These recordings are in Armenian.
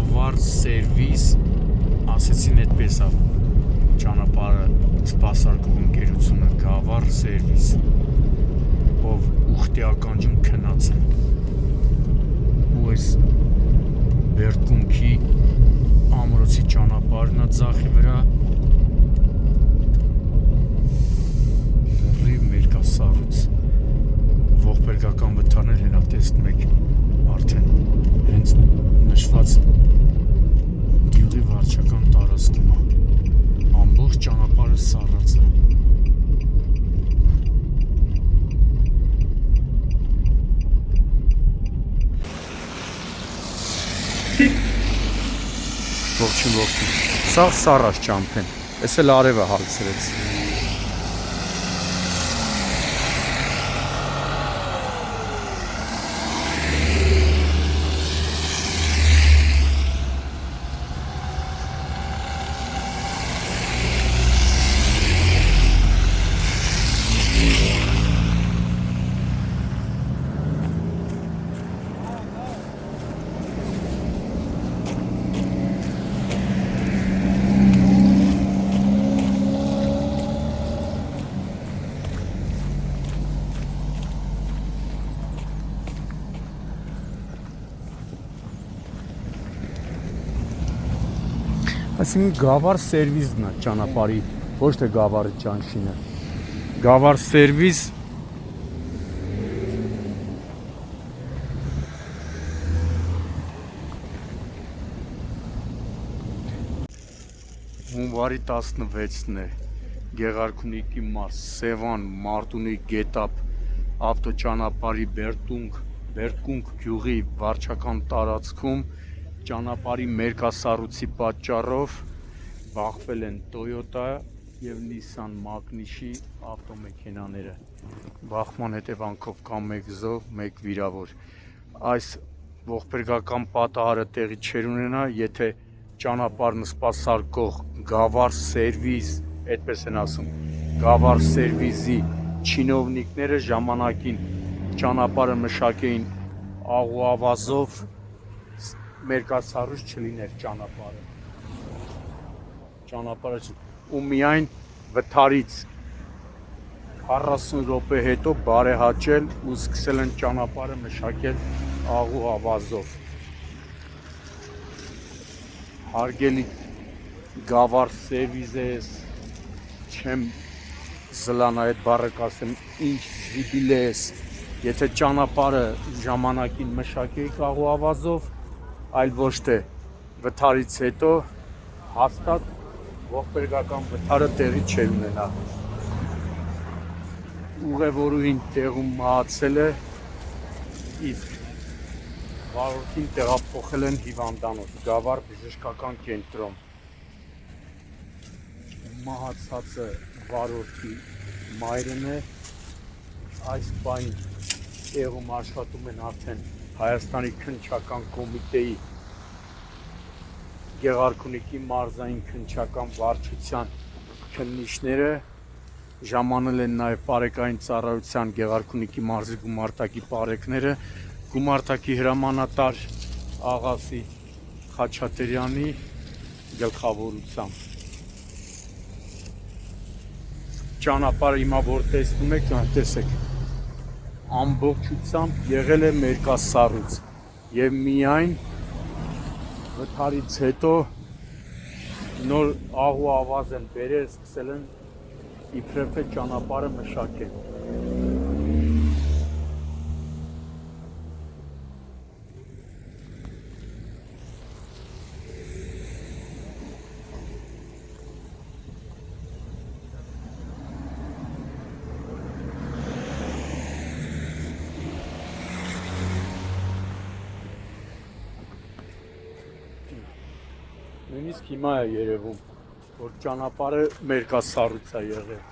Գավառ սերվիս ասեցին այդպես է ճանապարհը սպասարկող ընկերությունը Գավառ սերվիս ով ուխտի ականջում քնած է ու այս Բերդկունքի ամրոցի ճանապարհն է ձախի վրա լրիվ մերկասառույց ողբերգական վթարներ հենա տեսնում եք արդեն հենց նշված գյուղի վարչական տարածքում է ամբողջ ճանապարհը սառած է ողջույն սա սառած ճամփ են էս էլ արևը հալցրեց Այսինքն Գավառ սերվիզն է ճանապարհի, ոչ թե Գավառի ճանշինը։ Գավառ սերվիզ հունվարի 16-ն է Գեղարքունիքի մարզ, Սևան, Մարտունի գետափ ավտոճանապարհի Բերդկունք գյուղի վարչական տարածքում ճանապարհի մերկասառույցի պատճառով բախվել են Toyota եւ Nissan Magnish-ի ավտոմեքենաները։ Բախման հետևանքով կա 1 զոհ, 1 վիրավոր։ Այս ողբերգական պատահարը տեղի չէր ունենա, եթե ճանապարհն սպասարկող Գավառ սերվիս, այդպես են ասում, Գավառ սերվիսի չինովնիկները ժամանակին ճանապարհը մշակեին աղուավազով մերկասառույց չլիներ ճանապարհը ու միայն վթարից 40 րոպե հետո բարեհաճել ու սկսել են ճանապարհը մշակել աղուավազով հարգելի Գավառ սերվիզես չեմ զլանա այդ բառը կասեմ ինչ զիբիլ ես եթե ճանապարհը ժամանակին մշակեիք աղուավազով այլ ոչ թե վթարից հետո հաստատ ողբերգական վթարը տեղի չէր ունենա ուղևորուհին տեղում մահացել է իսկ վարորդին տեղափոխել են հիվանդանոց Գավառ բժշկական կենտրոն մահացածը վարորդի մայրն է այս բան տեղում աշխատում են արդեն Հայաստանի քննչական կոմիտեի Գեղարքունիքի մարզային քննչական վարչության քննիչները ժամանել են նաև պարեկային ծառայության Գեղարքունիքի մարզի գումարտակի պարեկները գումարտակի հրամանատար Աղասի Խաչատրյանի գլխավորությամբ ճանապարհը հիմա որ տեսնում եք տեսեք ամբողջությամբ եղել է մերկասառույց եւ միայն վթարից հետո նոր աղուավազ են բերել սկսել են իբրև թե ճանապարհը մշակել Նույնիսկ հիմա է երևում, որ ճանապարհը մերկասառույց է եղել։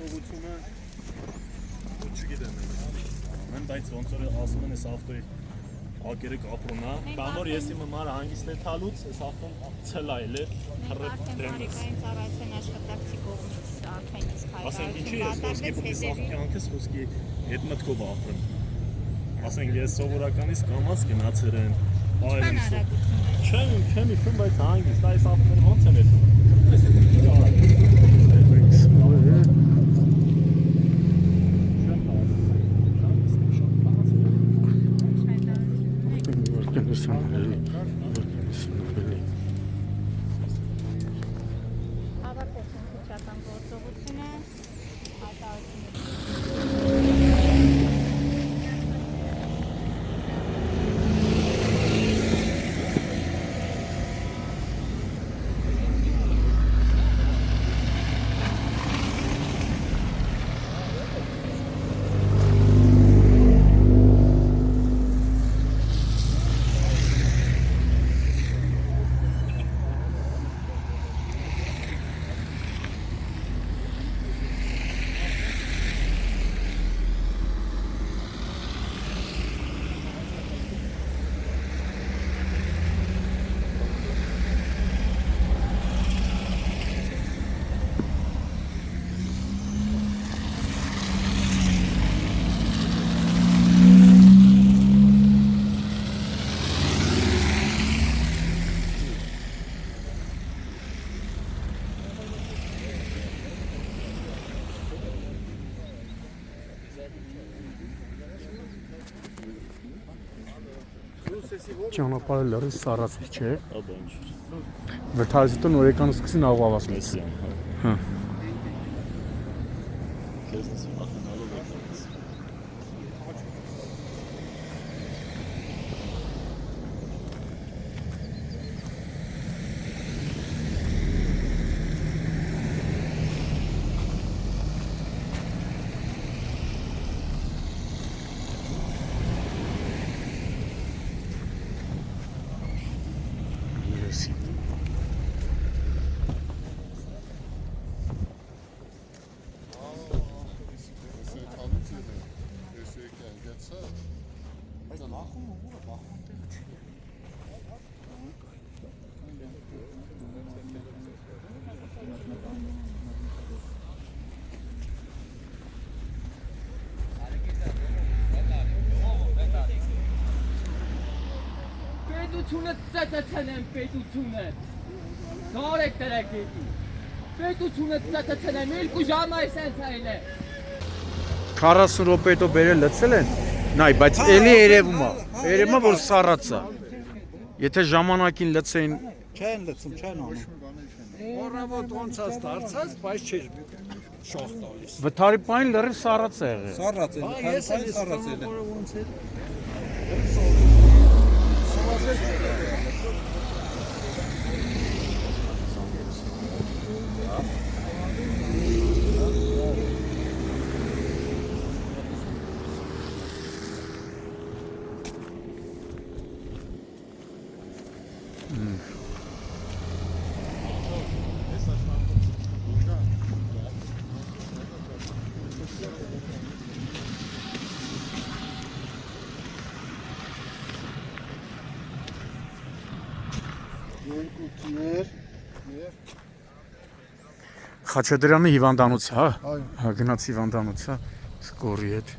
հաջողությունը չգիտեմ mən բայց ոնց որ ասում են այս ավտոյի ակերը կապրոնա կամ որ ես իմ մամար հանգիստ է տալուց այս ավտոն ցլայել է արդեն բարեկային ծառայության աշխատակցի կողմից արդեն իսկ ասենք ինչի ես ոսկի պիտի կյանքս ոսկի հետ մտքով ապրեմ ասենք ես սովորականից կամած գնացել են Ինչքան արագություն է չեմ իշխում բայց հանգիստ այս ավտոները ոնց են էսում Հավաքեցին քրչական գործողությունը, հայտարարությունը Ճանապարհը լրիվ սառացել չէ։ Աբա ինչ Վթարիցը նորեկանը սկսին աղավասնից։ Հա։ քեզնից ախնալով եկած Պետությունը ծծացել են պետությունը Գարեք տրակետի Պետությունը ծծացել են երկու ժամ այս են ցայել է 40 րոպե հետո բերել լցել են։ Նայ, բայց էլի երևում է։ Երևում է որ սառած է։ Եթե ժամանակին լցեին Չեն լցում, չեն անում։ Օրավոտ ոնցած դարձած, բայց չէր շող տալիս։ վթարի պայն լրիվ սառած է եղել։ Սառած է, քարփային սառած է։ ոնց է։ Խաչատրյանի հիվանդանոց, հա։ Այո։ Հա, գնաց հիվանդանոց, հա։ Սկորի հետ։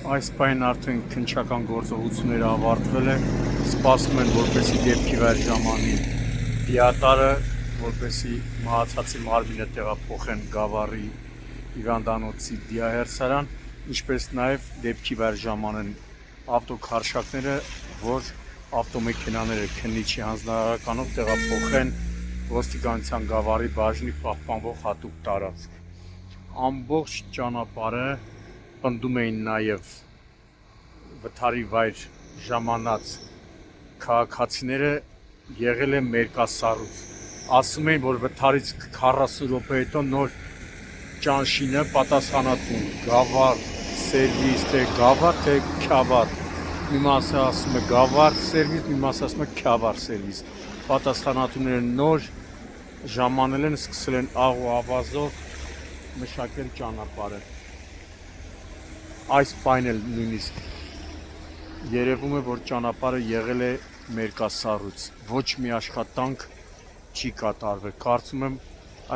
Այս պայն արդեն քննչական գործողությունները ավարտվել է, սպասում են, որպեսզի դեպքի վեր ժամանի դիատարը, որպեսզի մահացածի մարմինը տեղափոխեն Գավառի հիվանդանոցի դիահերձարան, ինչպես նաև դեպքի վեր ժամանեն ավտոքարշակները, որ ավտոմեքենաները քննիչի հանձնարարականով տեղափոխեն ոստիկանության Գավառի բաժնի պահպանվող հատուկ տարածք։ Ամբողջ ճանապարհը պնդում էին նաև վթարի վայր ժամանած քաղաքացիները, եղել է մերկասառույց։ Ասում էին, որ վթարից 40 րոպե հետո նոր ճանշինը պատասխանատուն Գավառ սերվիս, թե Գավառ, թե Քյավառ։ Մի մասը ասում է Գավառ սերվիս, մի մասը ասում է Քյավառ սերվիս։ Պատասխանատուները նոր ժամանել են, սկսել են աղ ու ավազով մշակել ճանապարհը։ Այս պայն էլ նույնիսկ երևում է, որ ճանապարհը եղել է մերկասառույց, ոչ մի աշխատանք չի կատարվել։ Կարծում եմ,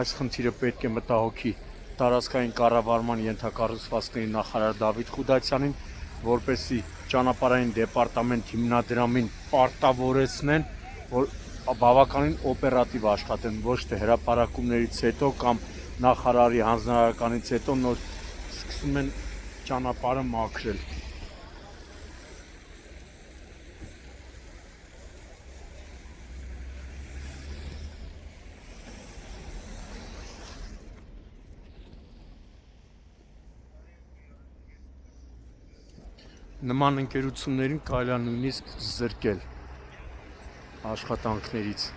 այս խնդիրը պետք է մտահոգի տարածքային կառավարման ենթակառուցվածքների նախարար Դավիթ Խուդացյանին, որպեսզի ճանապարհային դեպարտամент հիմնադրամին պարտավորեցնեն, որ բավականին օպերատիվ աշխատեն, ոչ թե հրապարակումներից հետո կամ նախարարի հանձնարարականից հետո նոր սկսում են ճանապարհը մաքրել։ Նման ընկերություններին կարելի է նույնիսկ զրկել աշխատանքներից։